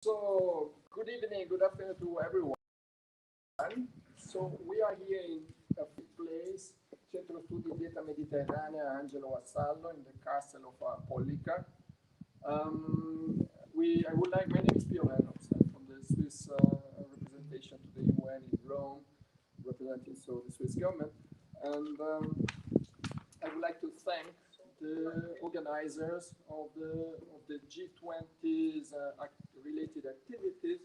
So, good evening, good afternoon to everyone. So, we are here in a place, Centro Studi Dieta Mediterranea Angelo Vassallo, in the castle of Pollica. I would like, my name is Pio Wennubst. I'm from the Swiss representation to the UN in Rome, representing the Swiss government. And I would like to thank the organizers of the G20's related activities,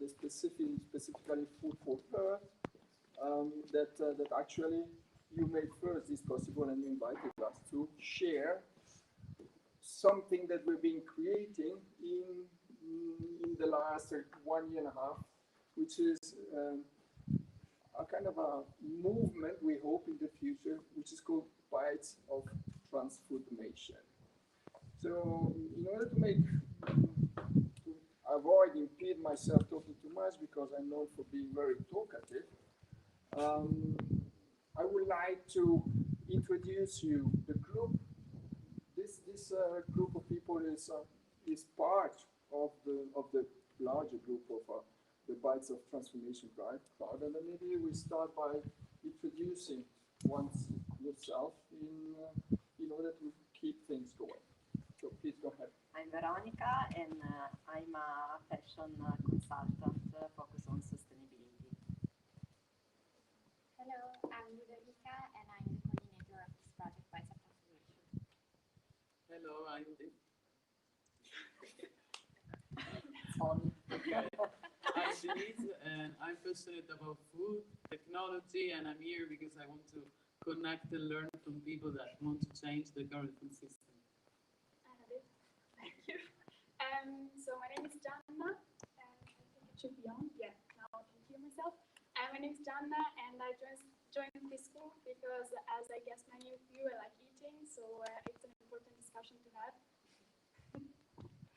specifically Food for Earth, that actually you made first this possible and you invited us to share something that we've been creating in the last 1 year and a half, which is a kind of a movement we hope in the future, which is called Bites of Transfoodmation. So, in order to avoid impede myself talking too much, because I'm known for being very talkative, I would like to introduce you the group. This group of people is part of the larger group of the Bites of Transformation crowd. And then maybe we start by introducing yourself in order to keep things going. So please go ahead. I'm Veronica, and I'm a fashion consultant focused on sustainability. Hello, I'm Ludovica, and I'm the coordinator of this project, Bites of Transformation. Hello, I'm Denise, and I'm passionate about food, technology, and I'm here because I want to connect and learn from people that want to change the current food system. Thank you. So my name is Gianna, and I think it should be on. Yeah, now I can hear myself. My name is Gianna, and I joined this school because, as I guess many of you, I like eating, so it's an important discussion to have.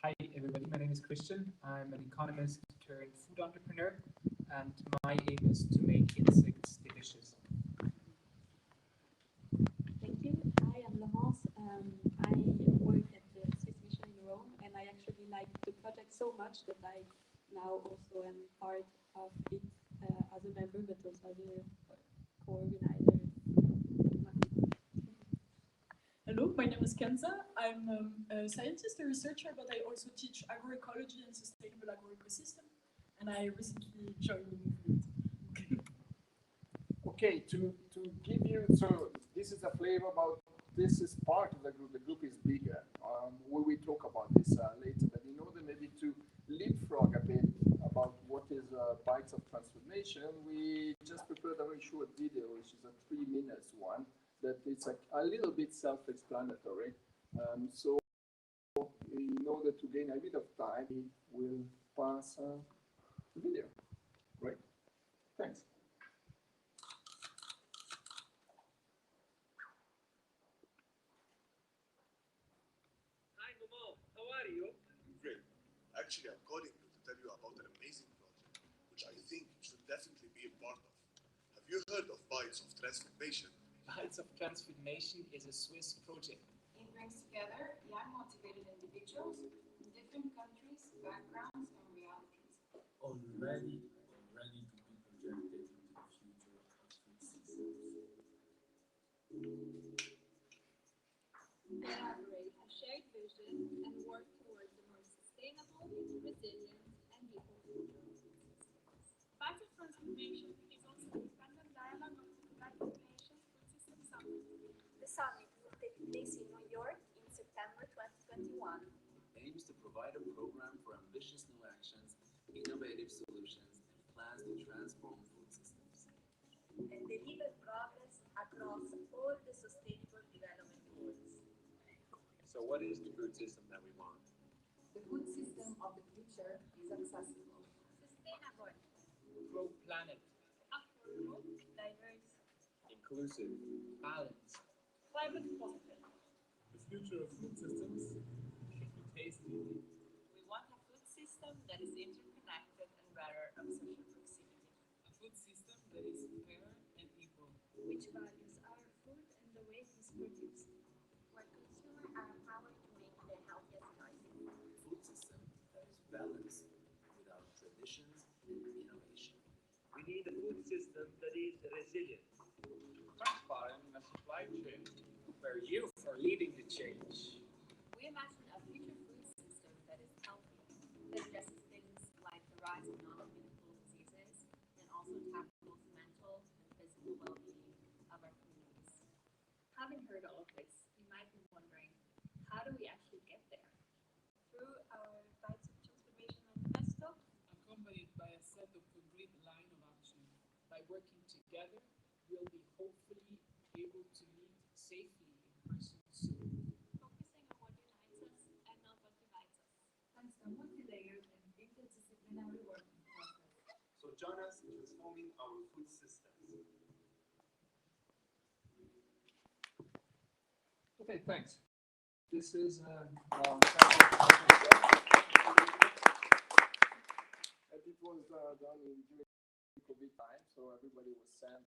Hi everybody, my name is Christian. I'm an economist turned food entrepreneur, and my aim is to make insects delicious. Thank you. Hi, I'm Laurence. I work at the Swiss Mission in Rome, and I actually like the project so much that I now also am part of it as a member, but also as a co-organizer. Hello, my name is Kenza. I'm a scientist, a researcher, but I also teach agroecology and sustainable agroecosystem, and I recently joined the movement. Okay, to give you, so this is a flavor about, this is part of the group is bigger. We will talk about this later, but in order maybe to leapfrog a bit about what is Bites of Transformation, we just prepared a very short video, which is a 3-minute one, that it's a little bit self-explanatory. So in order to gain a bit of time, we'll pass the video. Right? Thanks. Hi, Momo. How are you? Great. Actually, I'm calling you to tell you about an amazing project, which I think you should definitely be a part of. Have you heard of Bites of Transfoodmation? Bites of Transfoodmation is a Swiss project. It brings together young, motivated individuals in different countries, backgrounds, and realities. Already to be projected into the future of food systems. Collaborate a shared vision and work towards a more sustainable, resilient, and equal future of food systems. Bites of Transformation is also an independent dialogue of the United Nations Food System Summit. The summit will take place in New York in September 2021. It aims to provide a program for ambitious new actions, innovative solutions, and plans to transform food systems. And deliver progress across all the sustainable development goals. So what is the food system that we want? The food system of the future is accessible, Sustainable. Pro-planet. Affordable, diverse, Inclusive. Balanced. climate positive. The future of food systems should be tasty. We want a food system that is interconnected and better of social proximity. A food system that is fair and equal. Which values our food and the way it is produced. Where consumers are empowered to make the healthiest choices. Food system that is balanced. need a food system that is resilient. Transparent in a supply chain where youth are leading the change. We imagine a future food system that is healthy, that addresses things like the rise of non-communicable diseases, and also tackles mental and physical well-being of our communities. Having heard all of this, you might be wondering, how do we actually get there? Through our Bites of Transformation manifesto, accompanied by a set of concrete line of action. By working together, we'll be hopefully able to meet safely in person soon. focusing on what unites us and not what divides us. Thanks to a multi-layered and interdisciplinary working process. So join us in transforming our food systems. Okay, thanks. This is and it was done during COVID time, so everybody was sent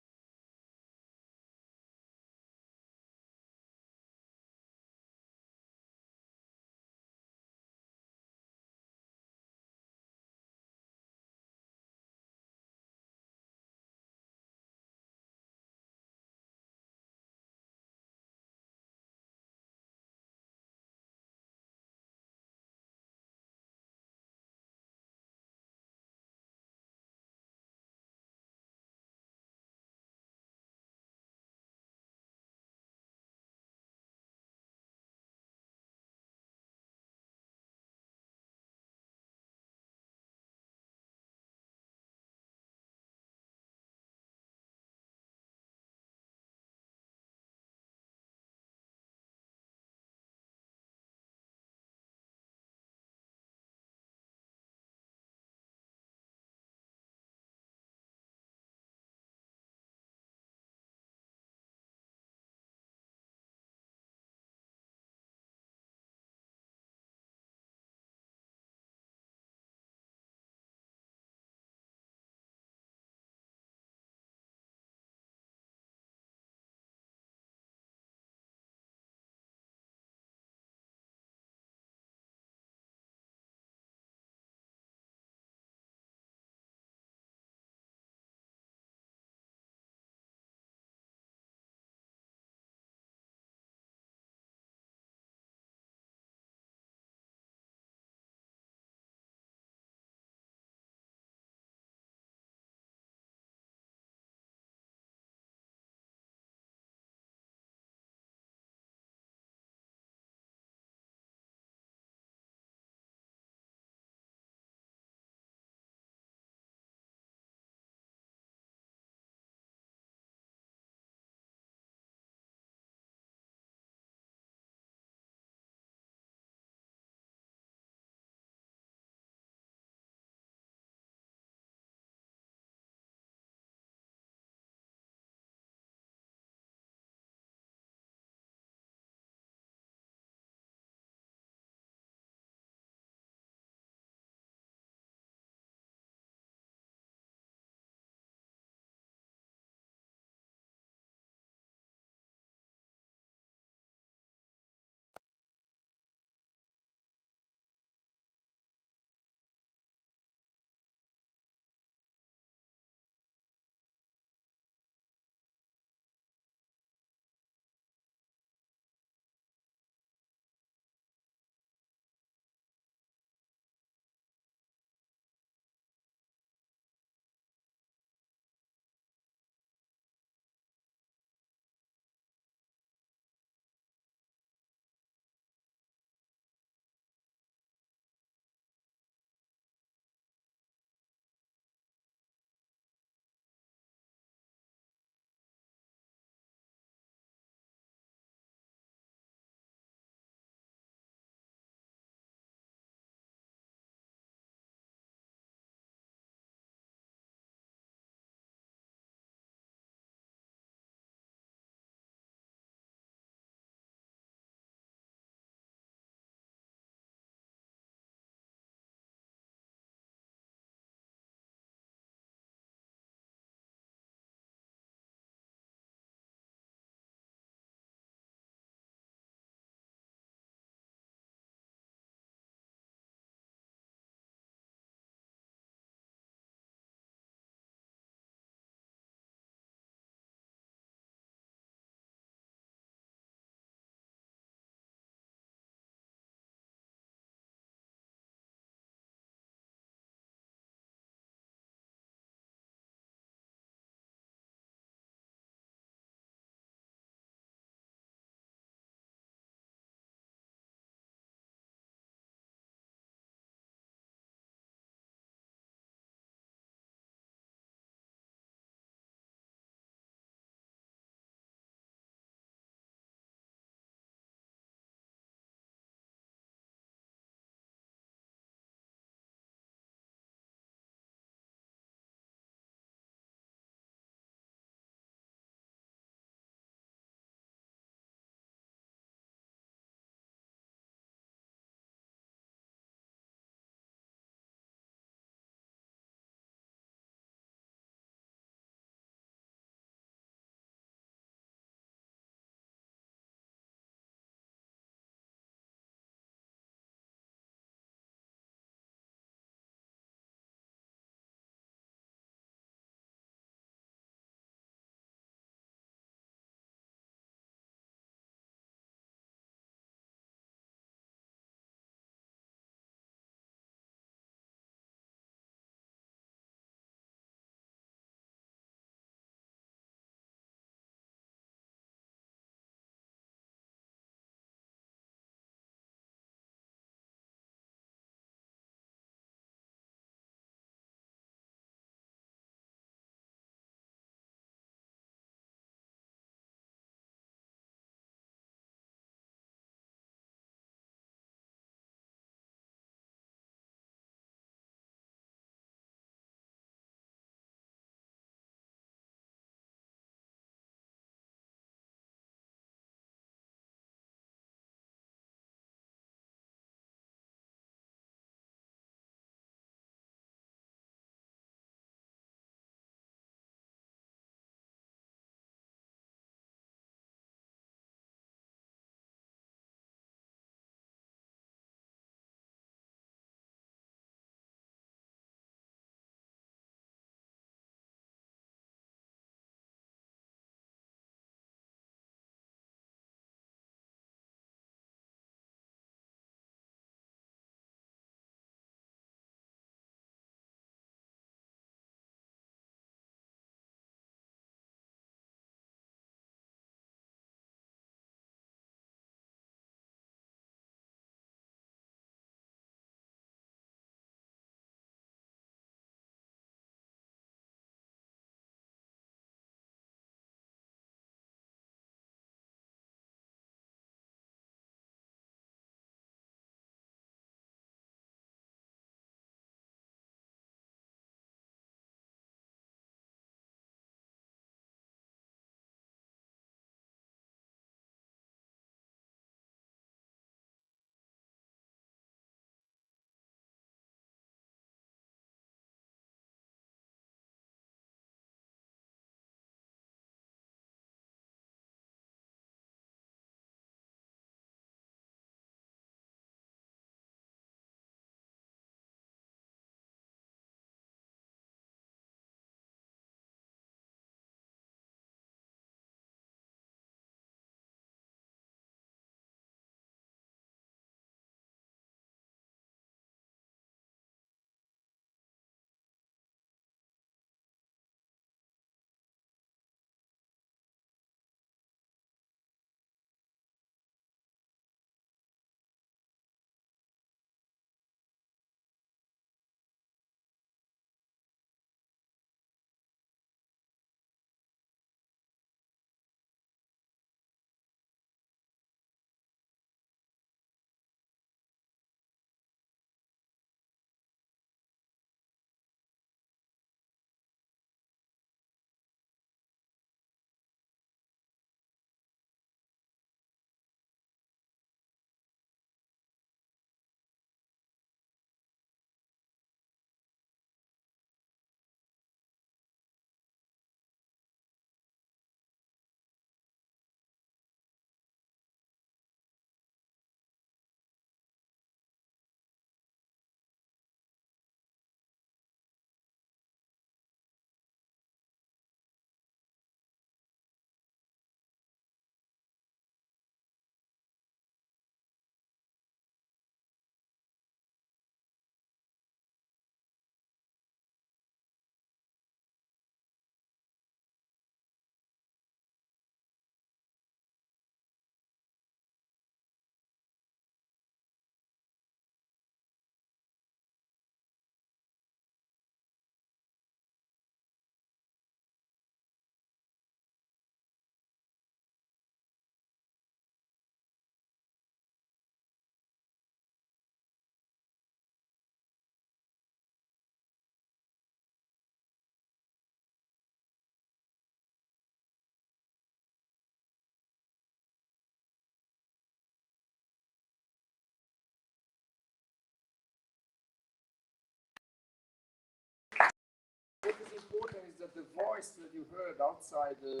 voice that you heard outside the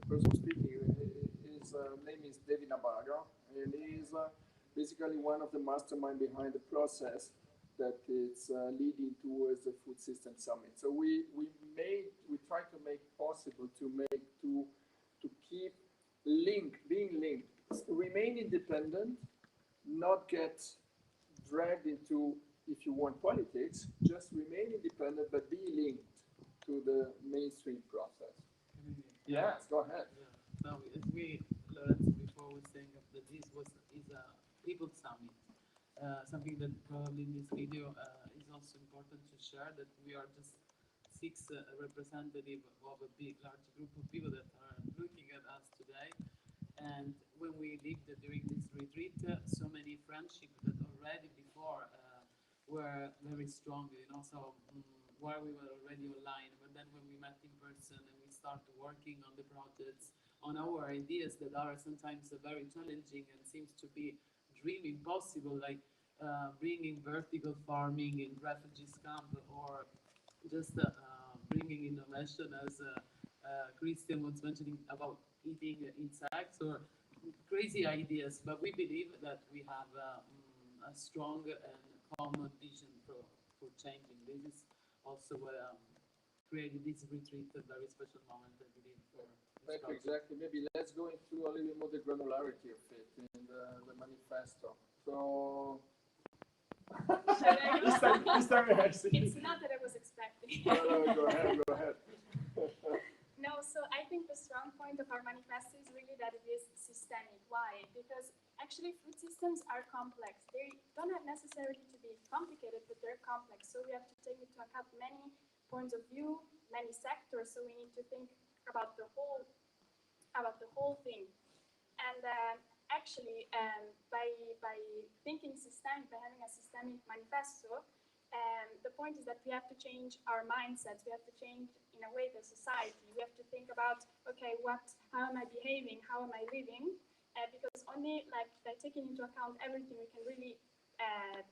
person speaking, his name is David Nabaga, and he is basically one of the mastermind behind the process that is leading towards the Food System Summit. So we try to make possible to keep being linked, remain independent, not get dragged into, if you want, politics, just remain independent, but be linked to the mainstream process. Yes, go ahead. Yeah. No, as Laurence before was saying that this is a people summit. Something that probably in this video is also important to share, that we are just 6 representatives of a large group of people that are looking at us today. And when we lived during this retreat, so many friendships that already before were very strong, so while we were already online, but then when we met in person and we started working on the projects, on our ideas that are sometimes very challenging and seems to be dream impossible, like bringing vertical farming in refugees camp, or just bringing innovation, as Christian was mentioning about eating insects, or crazy ideas. But we believe that we have a strong and common vision for changing. This is also what created this retreat, a very special moment, I believe. Thank you, exactly. Maybe let's go into a little bit more the granularity of it in the manifesto. So, this time I see. It's not that I was expecting. No, go ahead. No, so I think the strong point of our manifesto is really that it is systemic. Why? Because actually food systems are complex. They don't have necessarily to be complicated, but they're complex. So we have to take into account many points of view, many sectors. So we need to think about the whole thing. And actually, by thinking systemic, by having a systemic manifesto, the point is that we have to change our mindsets. We have to change, in a way, the society. We have to think about, okay, how am I behaving? How am I living? Because only by taking into account everything, we can really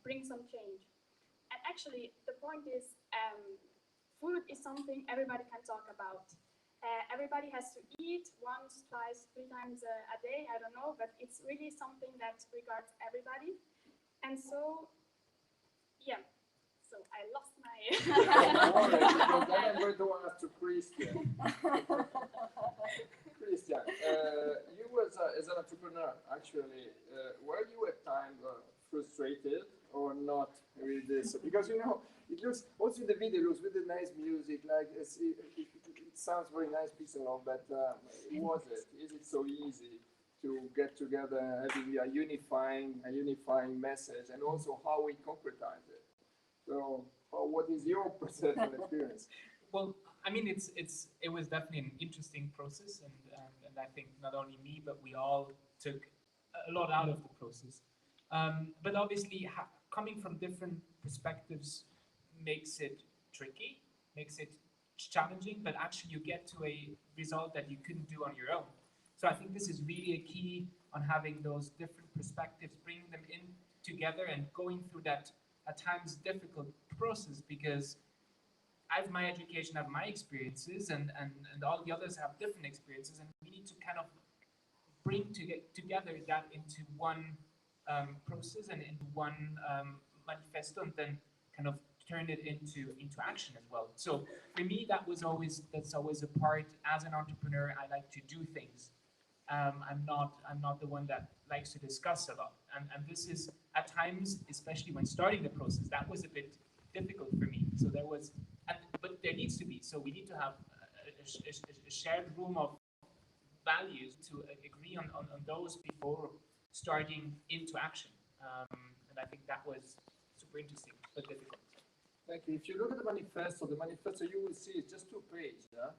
bring some change. And actually, the point is, food is something everybody can talk about. Everybody has to eat once, twice, 3 times a day, I don't know, but it's really something that regards everybody. And so, yeah, so I lost my... Then I'm going to ask to Christian. Christian, you as an entrepreneur, actually, were you at times frustrated or not with this? Because, it looks, also in the video, it looks with the nice music, like it sounds very nice piece and all, but was it? Is it so easy to get together, having a unifying message, and also how we concretize it? So, what is your personal experience? Well, I mean, it was definitely an interesting process, and I think not only me, but we all took a lot out of the process. But obviously, coming from different perspectives makes it tricky, makes it challenging, but actually you get to a result that you couldn't do on your own. So I think this is really a key on having those different perspectives, bringing them in together and going through that at times difficult process, because I have my education, I have my experiences, and all the others have different experiences, and we need to kind of bring together that into one process and into one manifesto, and then kind of turn it into action as well. So for me, that's always a part. As an entrepreneur, I like to do things. I'm not the one that likes to discuss a lot, and this is at times, especially when starting the process, that was a bit difficult for me. So there was, but there needs to be. So we need to have a shared room of values to agree on those before starting into action. And I think that was super interesting but difficult. Thank you. If you look at the manifesto you will see it's just 2 pages. Yeah?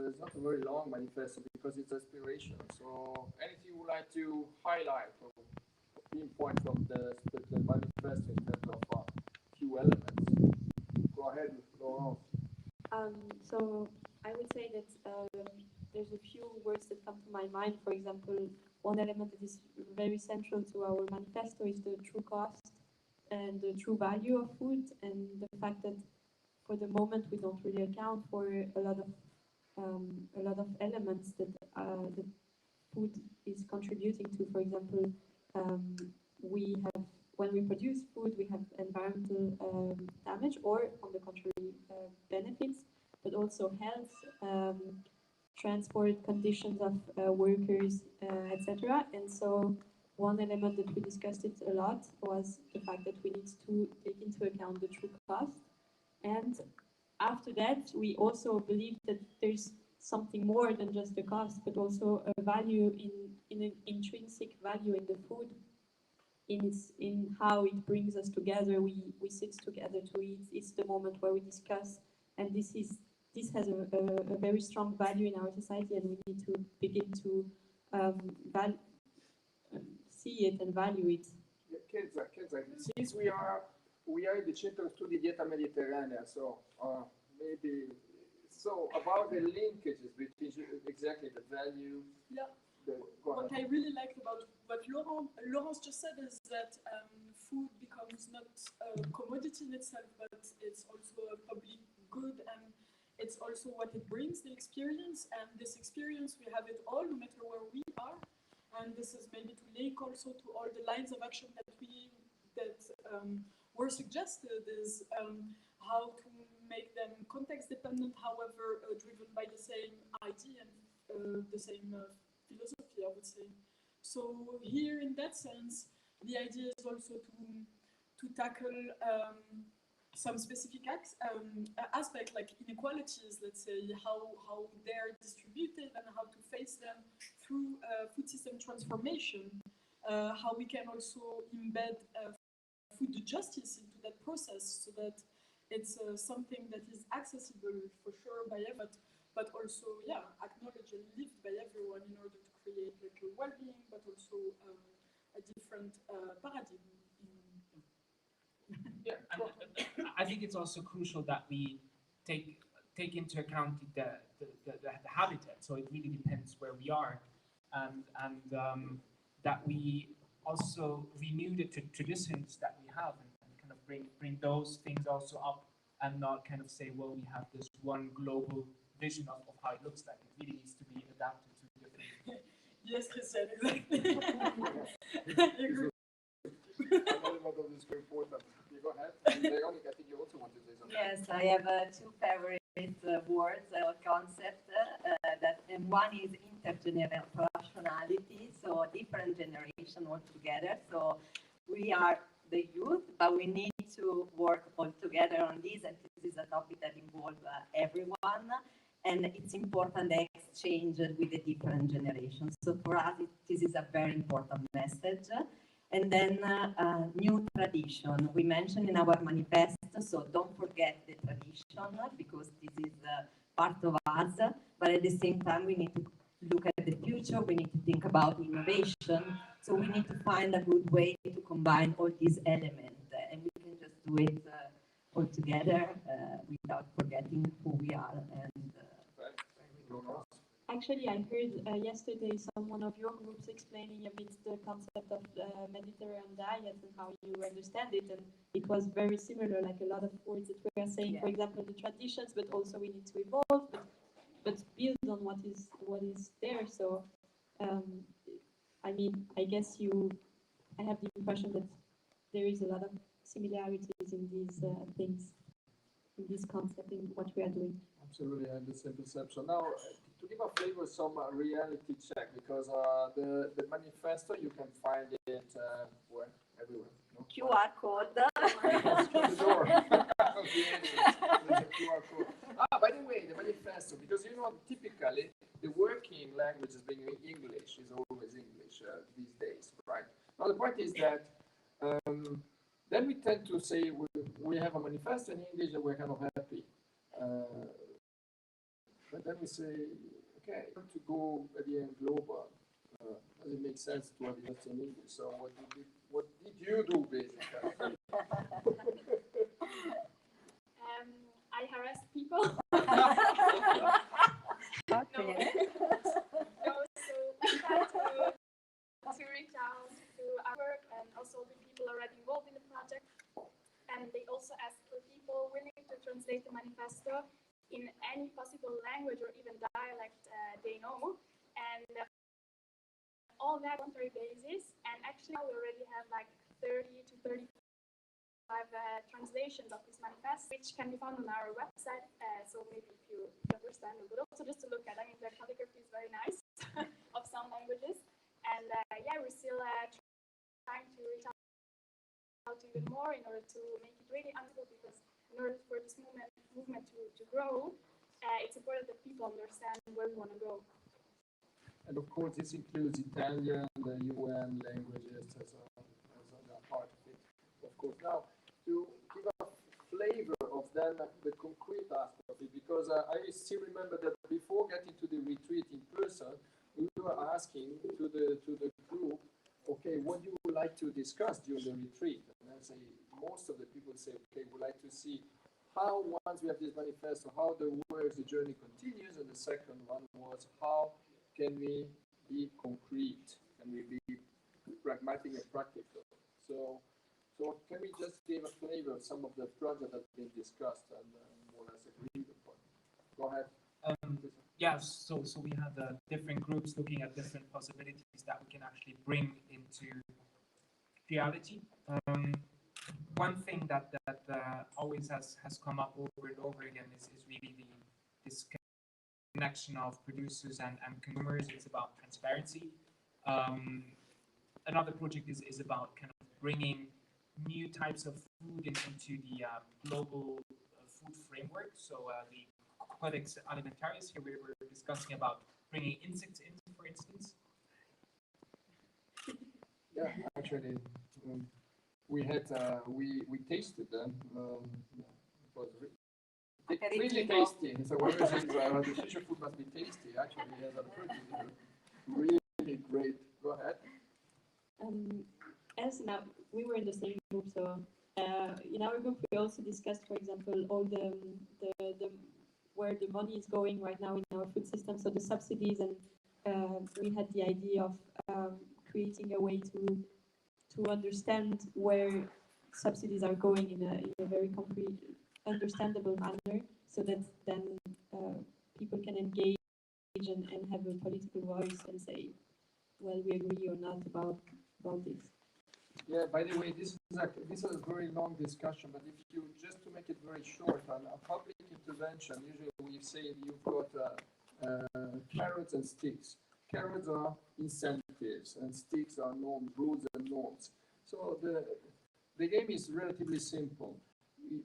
It's not a very long manifesto because it's aspiration. So anything you would like to highlight or pinpoint from the manifesto in terms of a few elements? Go ahead, Laurence. So I would say that there's a few words that come to my mind. For example, one element that is very central to our manifesto is the true cost and the true value of food, and the fact that for the moment we don't really account for a lot of elements that the food is contributing to. For example, we have, when we produce food, we have environmental damage, or on the contrary, benefits, but also health, transport conditions of workers, etc. And so one element that we discussed it a lot was the fact that we need to take into account the true cost. And after that, we also believe that there's something more than just the cost, but also a value in an intrinsic value in the food, in how it brings us together. We sit together to eat. It's the moment where we discuss, and this has a very strong value in our society, and we need to begin to see it and value it. Kenza, since we are in the Centro Studi Dieta Mediterranea, so maybe about the linkages between exactly the value. Yeah. What I really liked about what Laurence just said is that food becomes not a commodity in itself, but it's also a public good, and it's also what it brings, the experience. And this experience, we have it all, no matter where we are. And this is maybe to link also to all the lines of action that were suggested, is how to make them context dependent, however driven by the same idea and the same philosophy, I would say. So here, in that sense, the idea is also to tackle some specific aspect, like inequalities, let's say, how they're distributed and how to face them through food system transformation, how we can also embed food justice into that process, so that it's something that is accessible for sure by everyone, but also, yeah, acknowledged and lived by everyone in order to create like a well-being, but also a different paradigm. Yeah, and I think it's also crucial that we take into account the habitat. So it really depends where we are, and that we also renew the traditions that we have, and kind of bring those things also up, and not kind of say, well, we have this one global vision of how it looks like. It really needs to be adapted to different. Yes, Christian, exactly. Go ahead. Veronica, I think you also want to say something. Yes, I have two favorite words or concepts. And one is intergenerationality, so different generation all together. So we are the youth, but we need to work all together on this, and this is a topic that involves everyone. And it's important the exchange with the different generations. So for us, this is a very important message. And then new tradition. We mentioned in our manifesto, so don't forget the tradition, because this is part of us. But at the same time, we need to look at the future. We need to think about innovation. So we need to find a good way to combine all these elements. And we can just do it all together without forgetting who we are. And Actually, I heard yesterday one of your groups explaining a bit the concept of Mediterranean diet and how you understand it, and it was very similar, like a lot of words that we are saying, yeah. For example, the traditions, but also we need to evolve, but build on what is there. So, I mean, I guess I have the impression that there is a lot of similarities in these things, in this concept, in what we are doing. Absolutely, I have the same perception. Now, to give a flavor, some reality check, because the manifesto, you can find it where? Everywhere. No? QR code. The door. There's a QR code. By the way, the manifesto, because typically the working language is being English, is always English these days, right? Now the point is that then we tend to say we have a manifesto in English and we're kind of happy. But then we say, okay, to go at the end global, does it make sense to have it just in English? So what did you do, basically? I harass people. Okay. No, so we try to reach out to our work and also the people already involved in the project. And they also ask for people willing to translate the manifesto in any possible language or even dialect they know, and all that on a voluntary basis. And actually, now we already have like 30 to 35 translations of this manifest, which can be found on our website. So maybe if you understand it, but also just to look at. I mean, the calligraphy is very nice of some languages, and yeah, we're still trying to reach out to even more in order to make it really understandable, because in order for this movement to grow, it's important that people understand where we want to go. And of course, this includes Italian, the UN languages as a part of it. Of course, now to give a flavor of then the concrete aspect of it, because I still remember that before getting to the retreat in person, we were asking to the group, okay, what do you would like to discuss during the retreat? And I say, most of the people say, okay, we'd like to see how, once we have this manifesto, how the journey continues, and the second one was how can we be concrete? Can we be pragmatic and practical? So can we just give a flavor of some of the projects that have been discussed and more or less agreed upon? Go ahead. Yeah, so we had different groups looking at different possibilities that we can actually bring into reality. One thing that always has come up over and over again is really this connection of producers and consumers. It's about transparency. Another project is about kind of bringing new types of food into the global food framework. So the Codex Alimentarius, here we're discussing about bringing insects in, for instance. Yeah, actually, we had we tasted them. It was really tasty. So whoever says the future food must be tasty, actually has a pretty really great. Go ahead. As now we were in the same group, so in our group we also discussed, for example, all the where the money is going right now in our food system, so the subsidies, and we had the idea of creating a way to understand where subsidies are going in a very concrete, understandable manner, so that then people can engage and have a political voice and say, well, we agree or not about this. Yeah, by the way, this is a very long discussion, but if you, just to make it very short, on a public intervention, usually we say you've got carrots and sticks. Carrots are incentives and sticks are norms, rules and norms. So the game is relatively simple.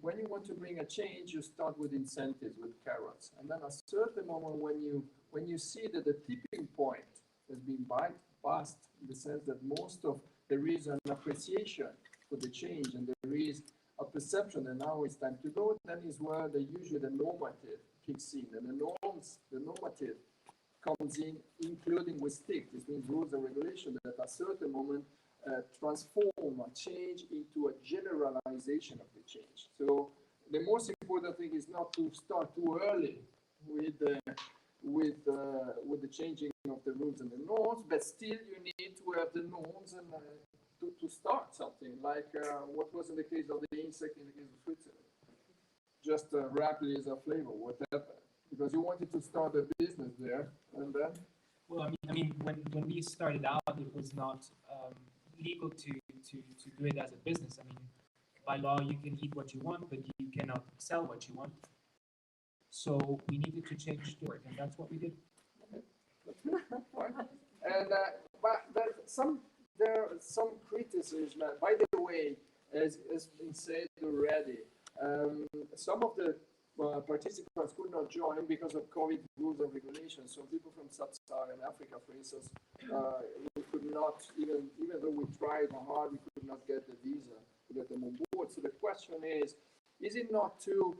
When you want to bring a change, you start with incentives, with carrots. And then at a certain moment when you see that the tipping point has been passed, in the sense that there is an appreciation for the change and there is a perception that now it's time to go, then is where usually the normative kicks in. And the normative comes in, including with sticks. This means rules and regulations that at a certain moment transform a change into a generalization of the change. So the most important thing is not to start too early with the changing of the rules and the norms, but still you need to have the norms and to start something, like what was in the case of the insect in the case of Switzerland. Just rapidly as a flavor, what happened? Because you wanted to start a business there, and then? Well, I mean, when we started out, it was not legal to do it as a business. I mean, by law, you can eat what you want, but you cannot sell what you want. So we needed to change the word, and that's what we did. And but there are some criticism. By the way, as been said already, some of the participants could not join because of COVID rules and regulations. So people from sub-Saharan Africa, for instance, we could not, even though we tried hard, we could not get the visa to get them on board. So the question is it not too,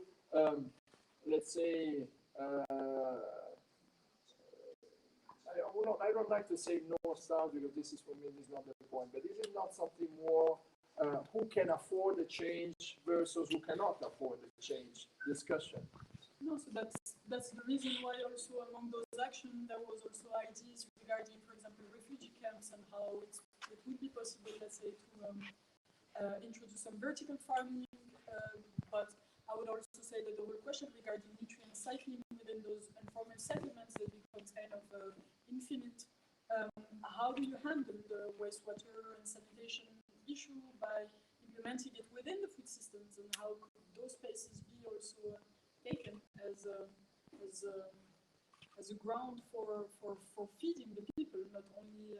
let's say, I don't like to say north-south because this is, for me, this is not the point, but is it not something more who can afford the change versus who cannot afford the change discussion? No, so that's the reason why also among those actions there was also ideas regarding, for example, refugee camps and how it would be possible, let's say, to introduce some vertical farming, but I would also say that the whole question regarding nutrient cycling within those informal settlements that becomes kind of infinite. How do you handle the wastewater and sanitation issue by implementing it within the food systems, and how could those spaces be also taken as a ground for feeding the people, not only.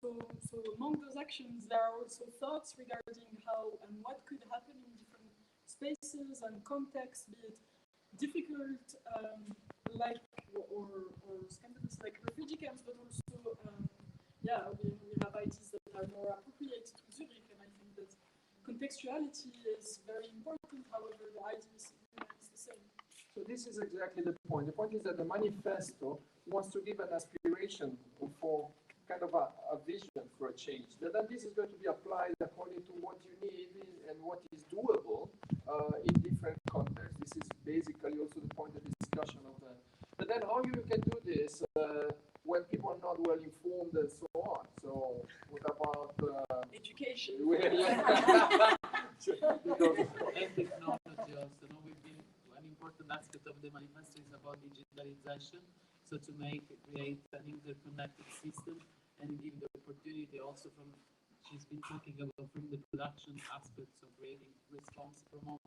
So among those actions, there are also thoughts regarding how and what could happen in different spaces and contexts, be it difficult, like or scandalous like refugee camps, but also we have ideas that are more appropriate to Zurich, and I think that contextuality is very important. However, the idea is the same. So this is exactly the point. The point is that the manifesto wants to give an aspiration for kind of a vision for a change. Then this is going to be applied according to what you need and what is doable in different contexts. This is basically also the point of discussion of the. But then how you can do this when people are not well informed and so on. So what about education? And technology also. No, we've been an important aspect of the manifesto is about digitalization. So to create an interconnected system and give the opportunity also from, she's been talking about from the production aspects of creating responsible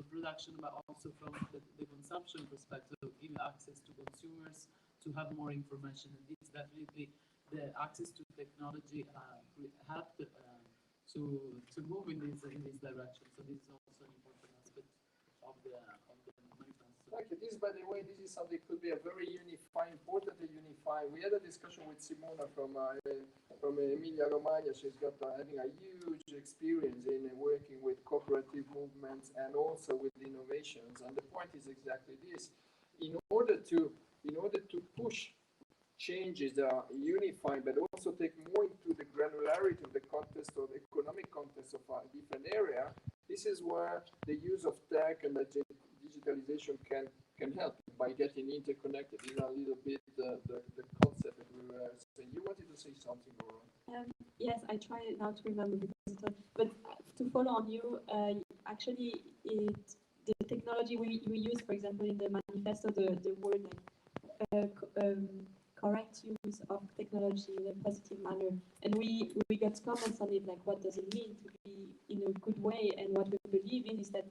production, but also from the consumption perspective of giving access to consumers to have more information. And this definitely, the access to technology helped to move in this direction. So this is also an important aspect of the manifesto. Okay, this, by the way, this is something that could be a very importantly unifying. We had a discussion with Simona from Emilia-Romagna. She's got having a huge experience in working with cooperative movements and also with innovations. And the point is exactly this: in order to push changes that are unifying, but also take more into the granularity of the context or the economic context of a different area. This is where the use of tech and the digitalization can help by getting interconnected. This is a little bit the concept that we were saying. You wanted to say something, Laurence? Yes, I try now to remember because but to follow on you, actually, the technology we use, for example, in the manifesto, the word correct use of technology in a positive manner, and we got comments on it, like what does it mean to be in a good way, and what we believe in is that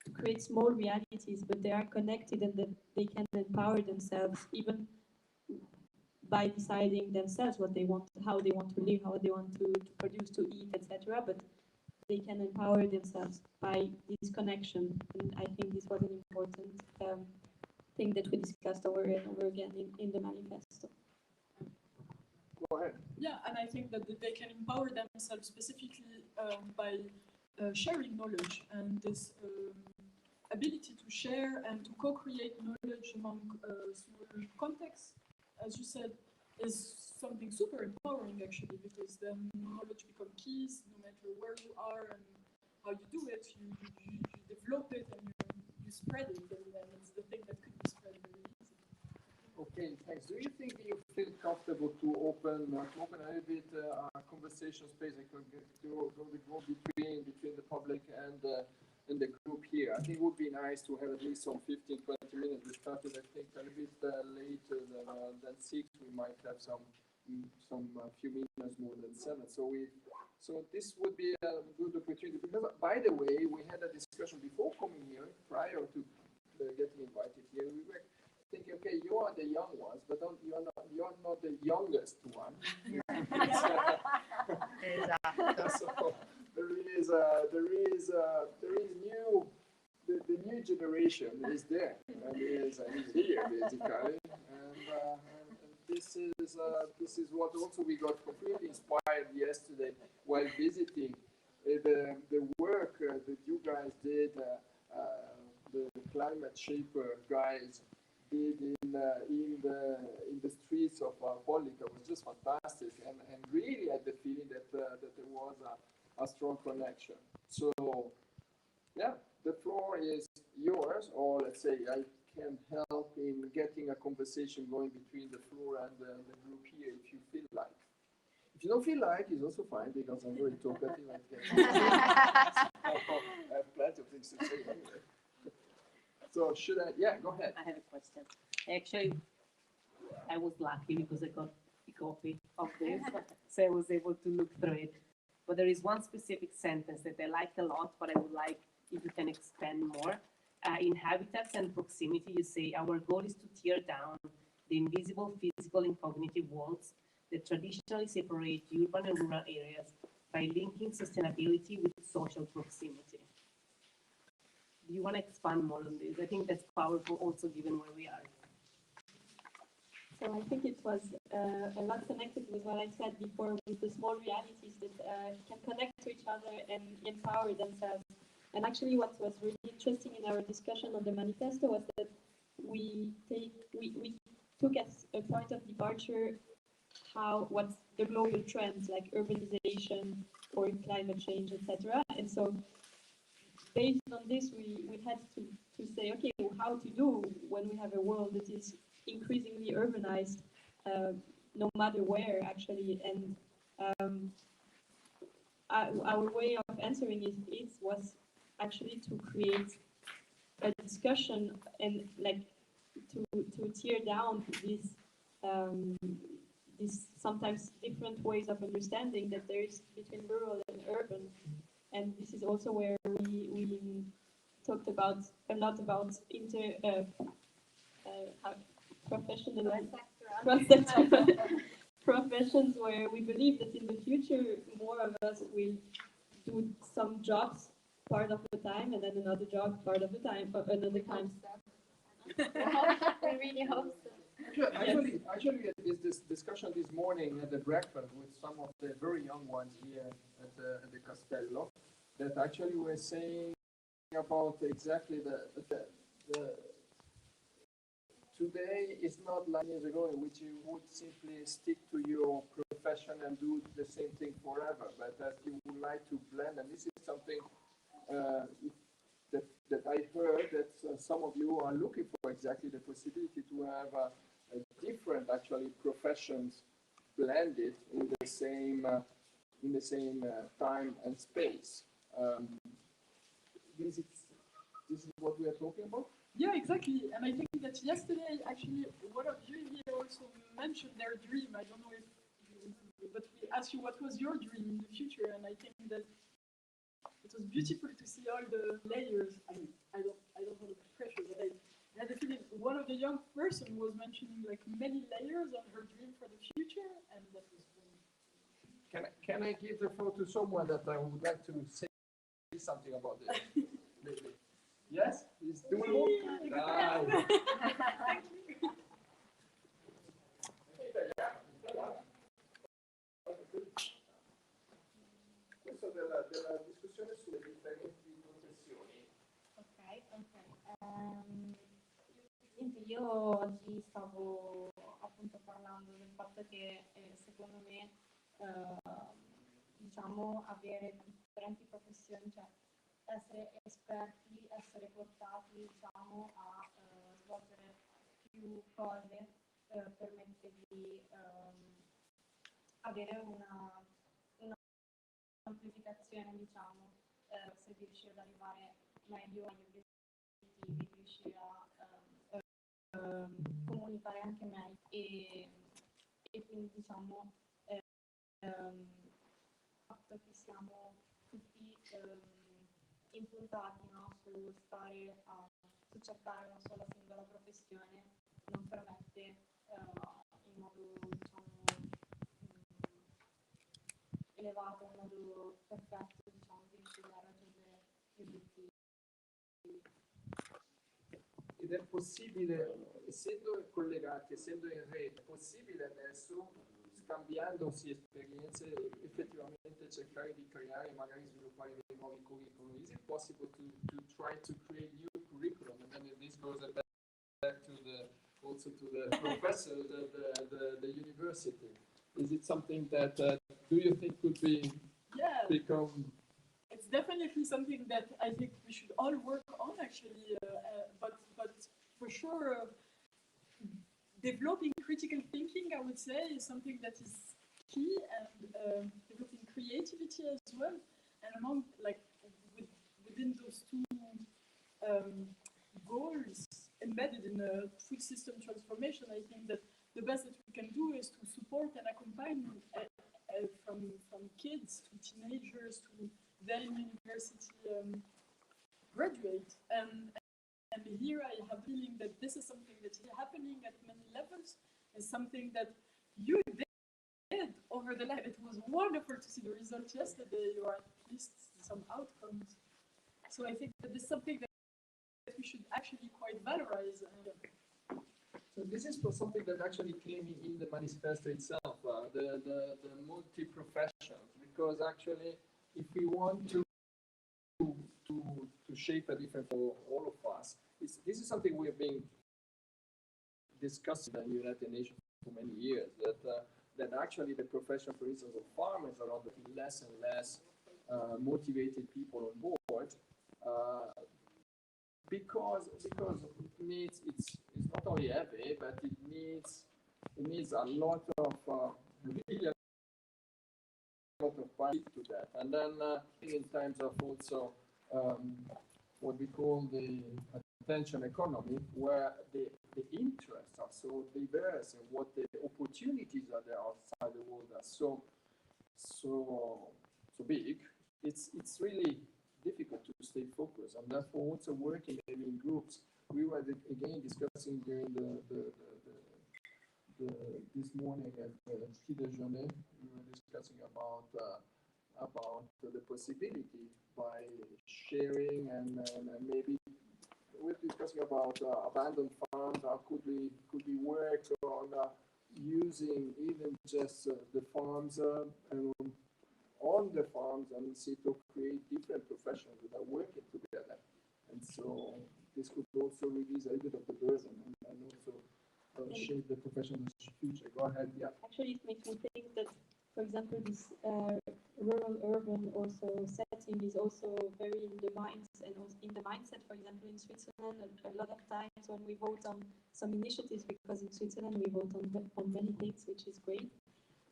to create small realities, but they are connected and that they can empower themselves even by deciding themselves what they want, how they want to live, how they want to produce, to eat, etc. But they can empower themselves by this connection, and I think this was an important thing that we discussed over and over again in the manifesto. Go ahead. Yeah, and I think that they can empower themselves specifically by sharing knowledge, and this ability to share and to co-create knowledge among small contexts, as you said, is something super empowering actually, because then knowledge becomes keys no matter where you are and how you do it. You develop it and you spread it, and then it's the thing that could be spread very easily. Okay, thanks. Do you think you feel comfortable to open a little bit a conversation space that could go between the public and the group here? I think it would be nice to have at least some 15-20 minutes. We started, I think, a little bit later than 6. We might have some few minutes more than 7. So this would be a good opportunity. Because, by the way, we had a discussion before coming here, prior to getting invited here. We were thinking, okay, you are the young ones, but you are not the youngest one. So there is new. The new generation is there and is here basically, and this is what also we got completely inspired yesterday while visiting the work that you guys did, the climate shaper guys did in the streets of Polica. It was just fantastic, and really had the feeling that there was a strong connection. So yeah, the floor is yours, or let's say I can help in getting a conversation going between the floor and the group here if you feel like. If you don't feel like, it's also fine because I'm very talkative. I have plenty of things to say anyway. So should I? Yeah, go ahead. I have a question. Actually, I was lucky because I got a copy of this, so I was able to look through it. But there is one specific sentence that I liked a lot, but I would like if you can expand more. In habitats and proximity, you say our goal is to tear down the invisible physical and cognitive walls that traditionally separate urban and rural areas by linking sustainability with social proximity. Do you want to expand more on this? I think that's powerful also given where we are. So I think it was a lot connected with what I said before, with the small realities that can connect to each other and empower themselves. And actually what was really interesting in our discussion on the manifesto was that we took as a point of departure what's the global trends like urbanization or climate change, etc. And so based on this, we had to say, okay, well, how to do when we have a world that is increasingly urbanized, no matter where, actually. And our way of answering it was actually to create a discussion and like to tear down these sometimes different ways of understanding that there is between rural and urban. And this is also where we talked about a lot about professional cross-sectoral professions, where we believe that in the future more of us will do some jobs part of the time and then another job part of the time, another time. We really hope so. Actually, we had this discussion this morning at the breakfast with some of the very young ones here at the Castello, that actually were saying about exactly the today is not like years ago in which you would simply stick to your profession and do the same thing forever, but that you would like to blend. And this is something that I heard that some of you are looking for, exactly the possibility to have a different actually professions blended in the same time and space. This is what we are talking about? Yeah, exactly. And I think that yesterday, actually, one of you here also mentioned their dream. I don't know if you, but we asked you what was your dream in the future, and I think that it was beautiful to see all the layers. I mean, I don't want to be pressure, but I had the feeling one of the young person was mentioning like many layers of her dream for the future, and that was very... Can I give the floor to someone that I would like to say something about this? Yes, it's doable. Questo della discussione sulle differenti professioni. Niente, io oggi stavo appunto parlando del fatto che secondo me diciamo avere differenti professioni, cioè essere esperti, essere portati diciamo a svolgere più cose permette di avere una amplificazione, diciamo, se di riuscire ad arrivare meglio agli obiettivi, di riuscire a comunicare anche meglio e quindi diciamo fatto che siamo tutti impuntati, no, su cercare una sola singola professione non permette in modo diciamo elevato, in modo perfetto, diciamo, di riuscire a raggiungere gli obiettivi. Ed è possibile, essendo collegati, essendo in rete, è possibile adesso, scambiandosi esperienze, effettivamente cercare di creare, magari sviluppare dei nuovi curriculum. Is it possible to try to create new curriculum? And then this goes back to also to the professor, the university. Is it something that do you think could become? It's definitely something that I think we should all work on, actually. But for sure, developing critical thinking, I would say, is something that is key, and developing creativity as well. And among within those two goals embedded in a food system transformation, I think that the best that we can do is to support and accompany from kids to teenagers to then university graduate. And here I have a feeling that this is something that is happening at many levels, and something that you did over the life. It was wonderful to see the results yesterday, or at least some outcomes. So I think that this is something that we should actually quite valorize. So this is for something that actually came in the manifesto itself, the multi-professions, because actually if we want to shape a different for all of us, this is something we have been discussing in the United Nations for many years, that actually the profession, for instance, of farmers are under less and less motivated people on board, because it needs, it's not only heavy, but it needs a lot of really a lot of part to that. And then in terms of also what we call the attention economy, where the interests are so diverse and what the opportunities are there outside the world are so big, it's really difficult to stay focused, and therefore also working maybe in groups. We were again discussing during this morning at Petit Déjeuner, we were discussing about the possibility by sharing and maybe we're discussing about abandoned farms. How could we work on using even just the farms on the farms and see to create different professions that are working together. And so this could also release a little bit of the burden and also shape the professional future. Go ahead, yeah. Actually, it makes me think that, for example, this rural-urban also setting is also very in the minds and also in the mindset. For example, in Switzerland, a lot of times when we vote on some initiatives, because in Switzerland we vote on many things, which is great.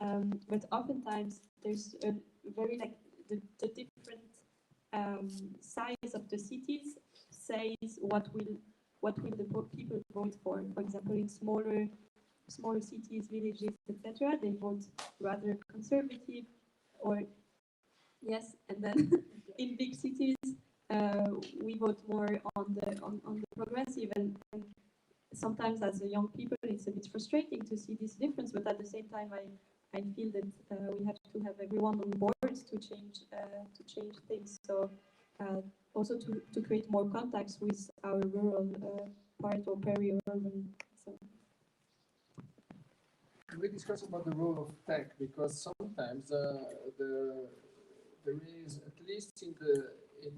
But oftentimes there's a very the different size of the cities says what will the people vote for. For example, in smaller cities, villages, etc., they vote rather conservative, or yes, and then in big cities we vote more on the progressive, and sometimes as a young people it's a bit frustrating to see this difference, but at the same time I feel that we have to have everyone on board to change things. So also to create more contacts with our rural part or peri-urban. So. We discussed about the role of tech, because sometimes there is, at least in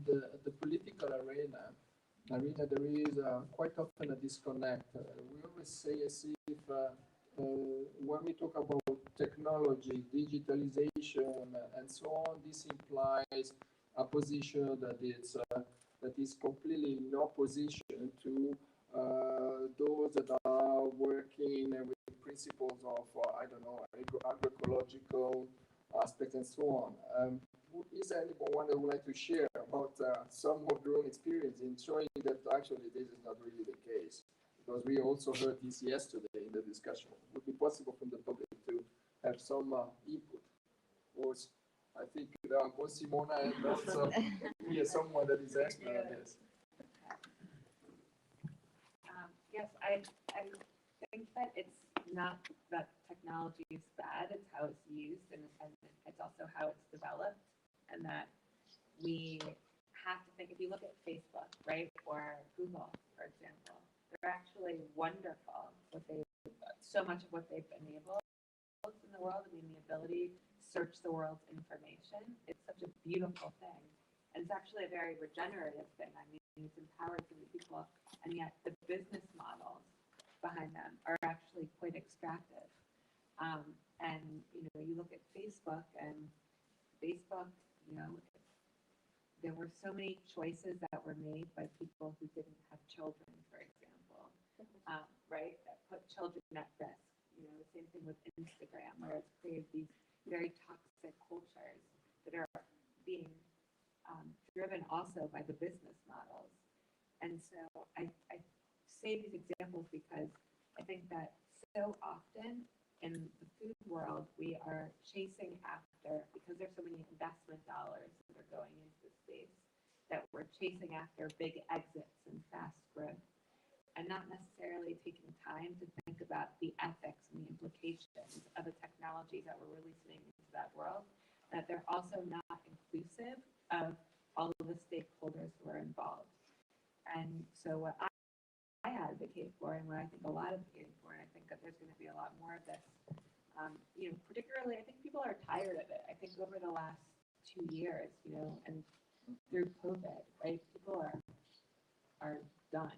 the political arena, there is quite often a disconnect. We always say as if when we talk about technology, digitalization, and so on, this implies a position that is completely in opposition to those that are working with principles of I don't know, agroecological aspects and so on. Is there anyone that would like to share about some of your own experience in showing that actually this is not really the case? Because we also heard this yesterday in the discussion. Would it be possible from the public to have some input? Or I think there are both Simona and also here someone that is expert on this. Yes, I think that it's not that technology is bad, it's how it's used, and it's also how it's developed, and that we have to think, if you look at Facebook, right, or Google, for example, they're actually wonderful. So much of what they've enabled in the world, I mean, the ability to search the world's information, it's such a beautiful thing. And it's actually a very regenerative thing. I mean, it's empowering for the people, and yet the business models behind them are actually quite extractive. And you look at Facebook, and Facebook, there were so many choices that were made by people who didn't have children, for example, right? That put children at risk. The same thing with Instagram, where it's created these very toxic cultures that are being driven also by the business models. And so I say these examples because I think that so often in the food world, we are chasing after, because there's so many investment dollars that are going into the space, that we're chasing after big exits and fast growth, and not necessarily taking time to think about the ethics and the implications of the technologies that we're releasing into that world, that they're also not inclusive of all of the stakeholders who are involved. And so what I advocate for, and what I think a lot advocating for, and I think that there's going to be a lot more of this, particularly, I think people are tired of it. I think over the last 2 years, and through COVID, right, people are done.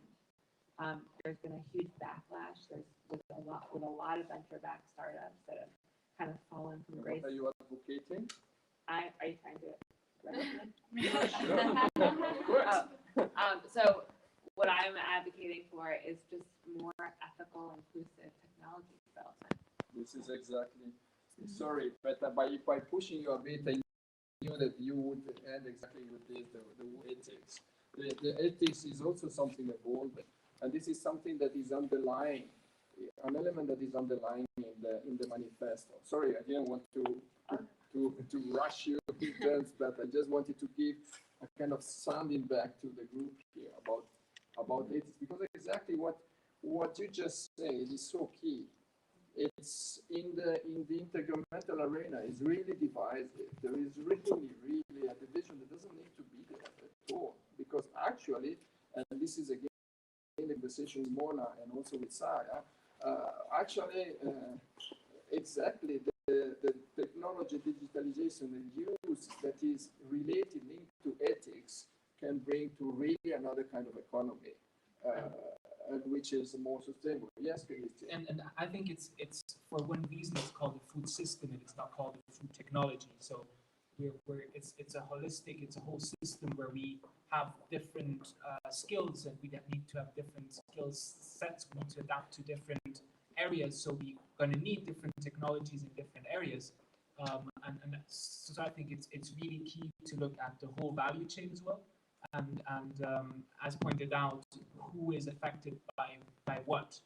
There's been a huge backlash. There's with a lot of venture-backed startups that have kind of fallen from grace. What are you advocating? Are you trying to? Sure. So what I'm advocating for is just more ethical, inclusive technology development. This is exactly. Sorry, but by pushing you a bit, I knew that you would end exactly with this, the ethics. The ethics is also something evolving, and this is something that is underlying, an element that is underlying in the manifesto. Sorry, I didn't want to rush you in terms, but I just wanted to give a kind of sounding back to the group here about ethics, because exactly what you just said is so key. It's in the intergovernmental arena is really divisive. There is really a division that doesn't need to be there at all, because actually, and this is again the conversation with Mona and also with Sarah, exactly the technology, digitalization, and use that is related, linked to ethics, can bring to really another kind of economy, which is more sustainable. Yes, and I think it's for one reason it's called the food system and it's not called the food technology. So it's a holistic, it's a whole system where we have different skills, and we need to have different skills sets. We need to adapt to different areas, so we're going to need different technologies in different areas. So I think it's really key to look at the whole value chain as well, and as pointed out, who is affected by what,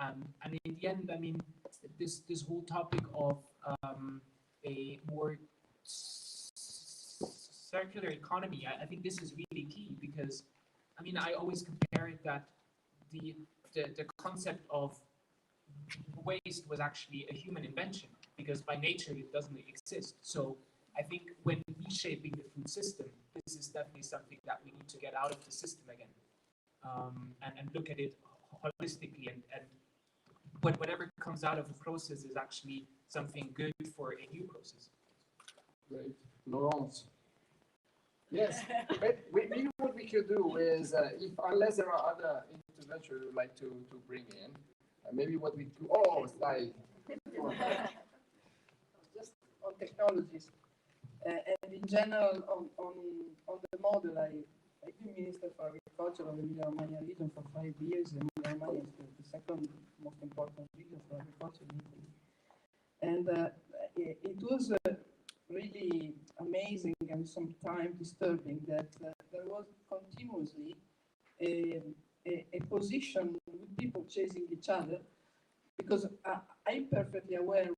and in the end, I mean, this whole topic of a more circular economy, I think this is really key, because I mean, I always compare it that the concept of waste was actually a human invention, because by nature it doesn't exist. So I think when reshaping the food system, this is definitely something that we need to get out of the system again, and look at it holistically, and whatever comes out of the process is actually something good for a new process. Great. Laurence. Yes, maybe what we could do is, unless there are other interventions we would like to bring in, maybe what we do, slide. Just on technologies, and in general on the model, I've been Minister for Agriculture of the Emilia-Romagna region for 5 years, and Emilia-Romagna is the second most important region for agriculture in Italy. And it was really amazing and sometimes disturbing that there was continuously a position with people chasing each other, because I'm perfectly aware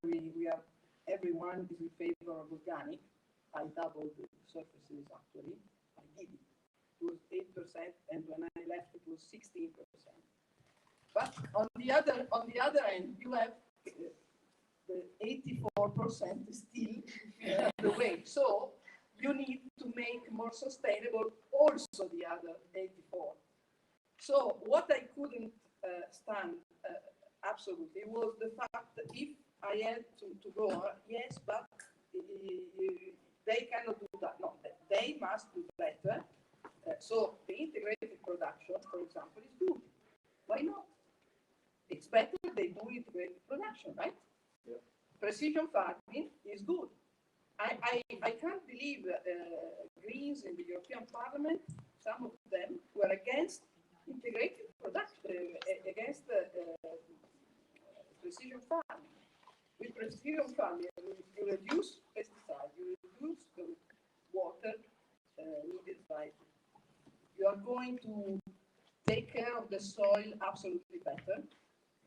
everyone is in favor of organic. I doubled the surfaces actually. I did it. It was 8%, and when I left, it was 16%. But on the other end, you have the 84% is still the way. So you need to make more sustainable also the other 84. So what I couldn't stand absolutely was the fact that if I had to go, yes, but they cannot do that. No, they must do better. So the integrated production, for example, is good. Why not? It's better they do integrated production, right? Yeah. Precision farming is good. I can't believe Greens in the European Parliament, some of them were against integrated production, against precision farming. with Presbyterian farming, you reduce pesticide, you reduce the water needed by. You are going to take care of the soil absolutely better.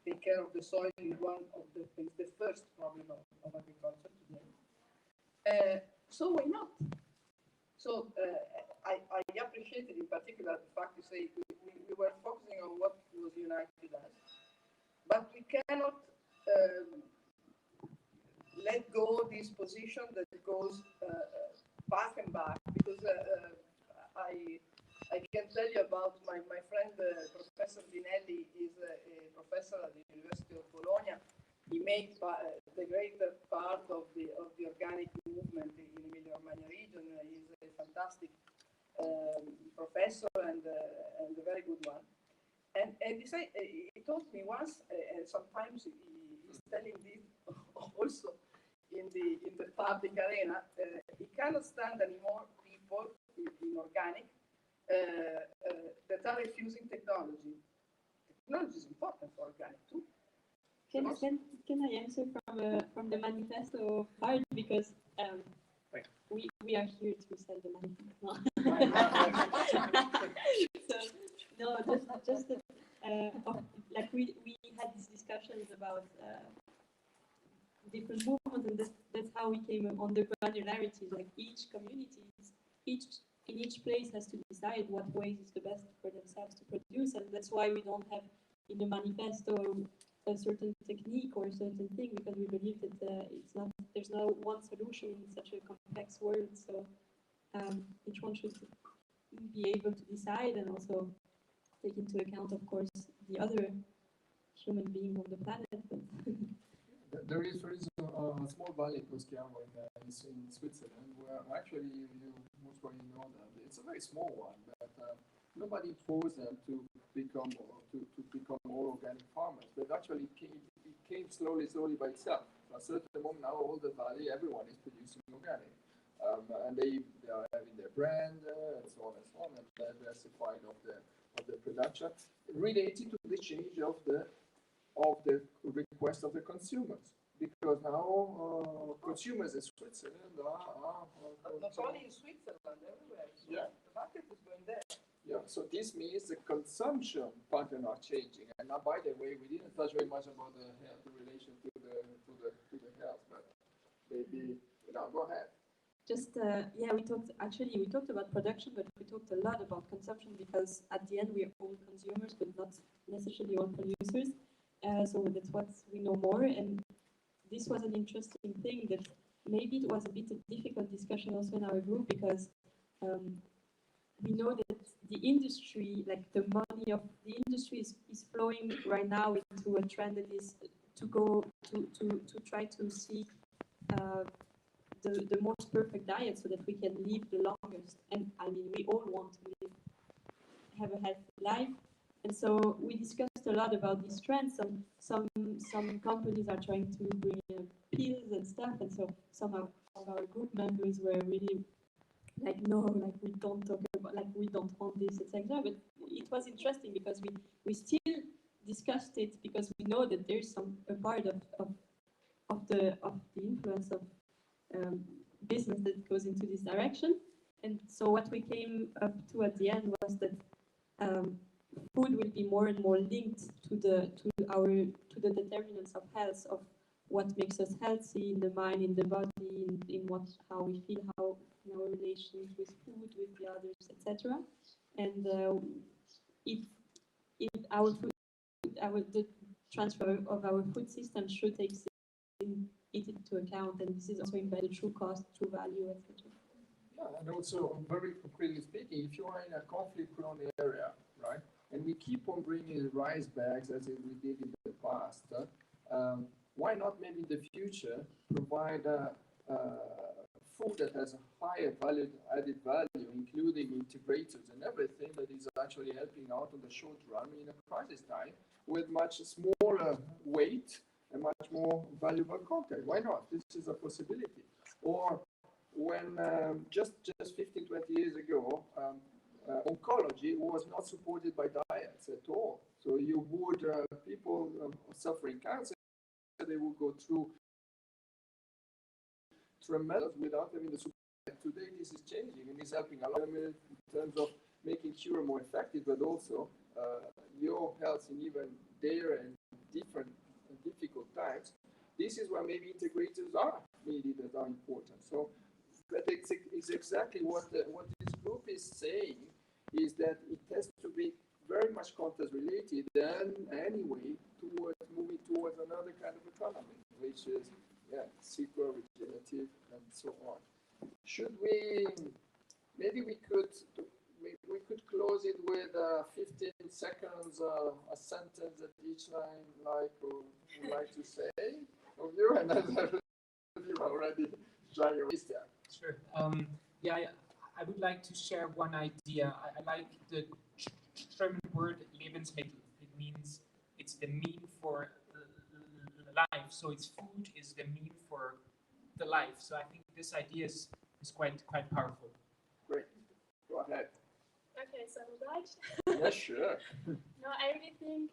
Take care of the soil is one of the things, the first problem of agriculture today. So why not? So I appreciated in particular the fact you say we were focusing on what was united us, but we cannot let go this position that goes back and back, because I can tell you about my friend Professor Dinelli is a professor at the University of Bologna. He made the greater part of the organic movement in Emilia-Romagna region. He's a fantastic professor and a very good one. And he told me once, and sometimes he's telling this also in the public arena, he cannot stand anymore people in organic that are refusing technology. Technology is important for organic too. Can I answer from the manifesto part, because we are here to sell the manifesto. So no, just that, like we had these discussions about different movements, and that's how we came on the granularity. Like each community, in each place has to decide what ways is the best for themselves to produce, and that's why we don't have in the manifesto a certain technique or a certain thing, because we believe that there's no one solution in such a complex world. So each one should be able to decide, and also take into account, of course, the other human being on the planet. There is, for instance, a small valley close to Gianna in Switzerland, where actually you most probably know that it's a very small one, but nobody forced them to become more organic farmers. But actually, it came slowly by itself. So at a certain moment now, all the valley, everyone is producing organic, and they are having their brand and so on, and diversified of the production related to the change of the request of the consumers, because now consumers in Switzerland are not only in Switzerland, everywhere. So yeah. The market is going there. Yeah, so this means the consumption pattern are changing. And now, by the way, we didn't touch very much about the health, the relation to the health, but maybe go ahead. Just we talked about production, but we talked a lot about consumption, because at the end we are all consumers, but not necessarily all producers. So that's what we know more, and this was an interesting thing that maybe it was a bit of difficult discussion also in our group, because we know that the industry, like the money of the industry is flowing right now into a trend that is to go to try to seek the most perfect diet so that we can live the longest. And I mean, we all want to have a healthy life. And so we discussed a lot about these trends. Some companies are trying to bring pills and stuff, and so some of our group members were really like, no, like we don't talk about, like we don't want this, etc. But it was interesting because we still discussed it, because we know that there's a part of the influence of business that goes into this direction. And so what we came up to at the end was that food will be more and more linked to the determinants of health, of what makes us healthy in the mind, in the body, in how we feel, how in our relations with food, with the others, etc. And if the transfer of our food system should take it into account, and this is also embedded through cost, through value, etc. Yeah, and also, very concretely speaking, if you are in a conflict-prone area, right, and we keep on bringing rice bags as we did in the past, why not maybe in the future provide food that has a higher added value, including integrators and everything that is actually helping out on the short run in a crisis time, with much smaller weight and much more valuable content? Why not? This is a possibility. Or when just 15, 20 years ago, oncology was not supported by diets at all. So you would, people suffering cancer, they would go through tremendous without having the support. Today this is changing and is helping a lot in terms of making cure more effective, but also your health in even dire and different and difficult times. This is where maybe integrators are needed, that are important. So, but it's exactly what this group is saying, is that it has to be very much context related and anyway towards moving towards another kind of economy, which is circular, regenerative, and so on. Should we? Maybe we could close it with 15 seconds, a sentence at each line, like or would like to say of you, and then you already try your list there. Sure. I would like to share one idea. I like the German word Lebensmittel. It means it's the mean for life. So it's food is the mean for the life. So I think this idea is quite powerful. Great. Go ahead. Okay, so right. Yeah, sure. No, I really think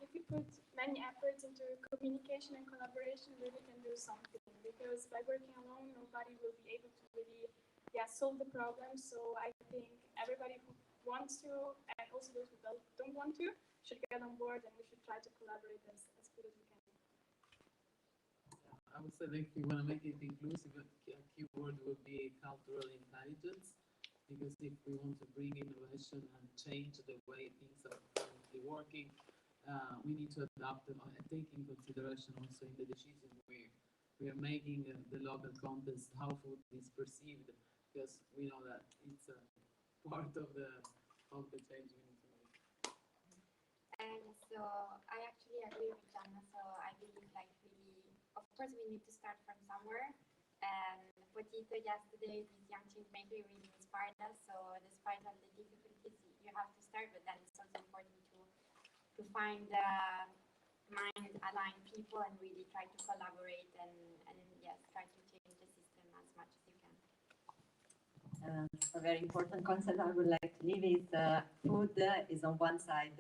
if we put many efforts into communication and collaboration, we really can do something. Because by working alone, nobody will be able to really solve the problem. So I think everybody who wants to, and also those who don't want to, should get on board, and we should try to collaborate as good as we can. I would say that if you want to make it inclusive, a keyword would be cultural intelligence. Because if we want to bring innovation and change the way things are currently working, we need to adapt and take in consideration also in the decision we are making the local context, how food is perceived, because we know that it's a part of the change we need to make. And so I actually agree with Gianna. So I believe, like, really, of course, we need to start from somewhere. And Potito yesterday, this young change maker really inspired us. So despite all the difficulties, you have to start, but then it's also important to find mind-aligned people and really try to collaborate and yes, try to change the system as much as you can. A very important concept I would like to leave is food is on one side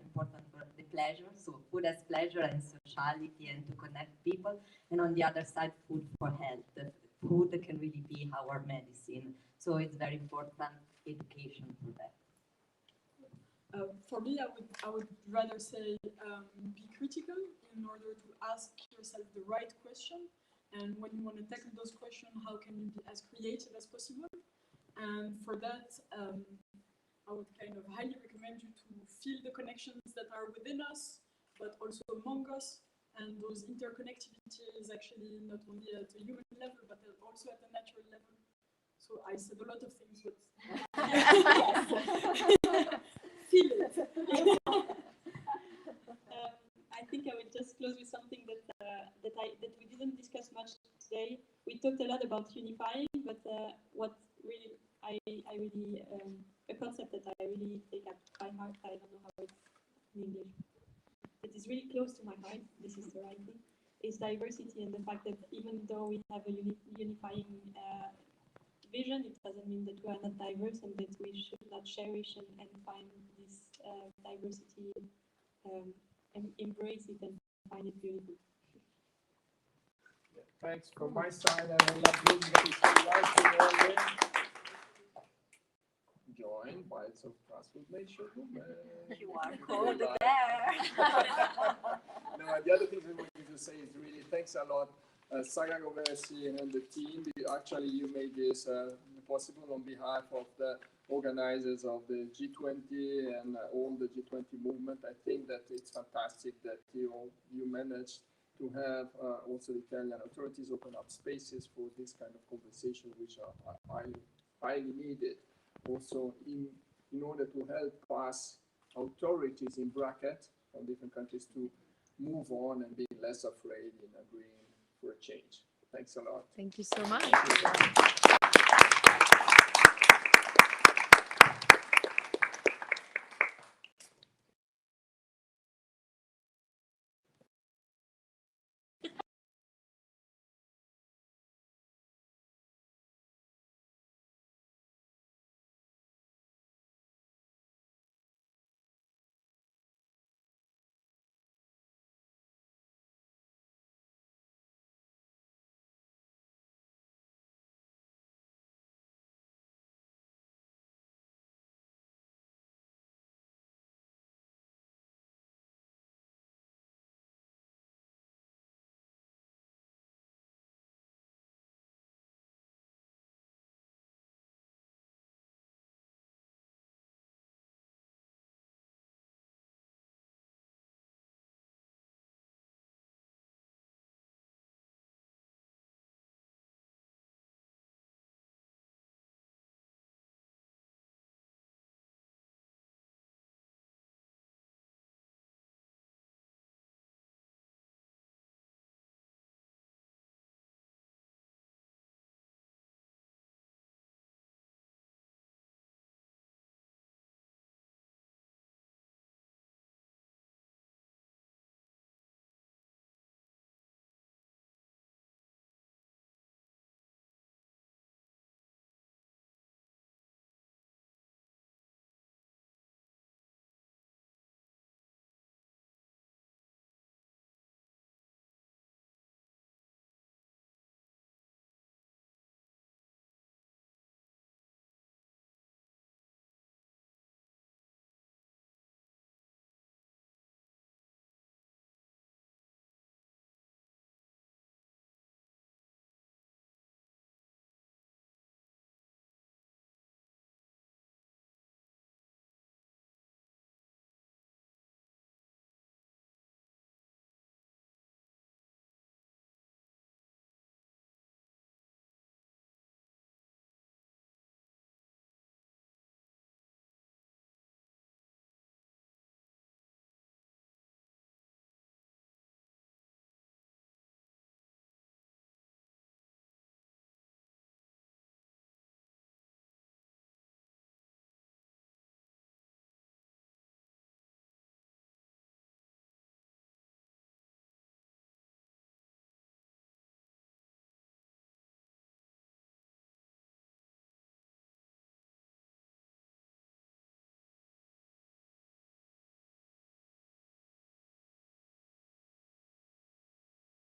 important for the pleasure, so food as pleasure and sociality and to connect people, and on the other side, food for health. Food can really be our medicine, so it's very important education for that. For me, I would rather say be critical in order to ask yourself the right question. And when you want to tackle those questions, how can you be as creative as possible? And for that, I would kind of highly recommend you to feel the connections that are within us, but also among us. And those interconnectivity is actually not only at a human level, but also at a natural level. So I said a lot of things, but feel it. I think I would just close with something that we didn't discuss much today. We talked a lot about unifying, but what really a concept that I really take up by heart. I don't know how it's in English. It is really close to my heart. This is the right thing. Is diversity, and the fact that even though we have a unifying vision, it doesn't mean that we are not diverse and that we should not cherish and find this diversity, embrace it and find it beautiful. Yeah, thanks from my side. I would love to join Bites of Transfoodmation. You are cold there. No, the other thing I wanted to say is really thanks a lot, Saga Govesi and the team. Actually, you made this possible on behalf of the organizers of the G20 and all the G20 movement. I think that it's fantastic that you managed to have also the Italian authorities open up spaces for this kind of conversation, which are highly needed. Also, in order to help us authorities in bracket from different countries to move on and be less afraid in agreeing for a change. Thanks a lot. Thank you so much.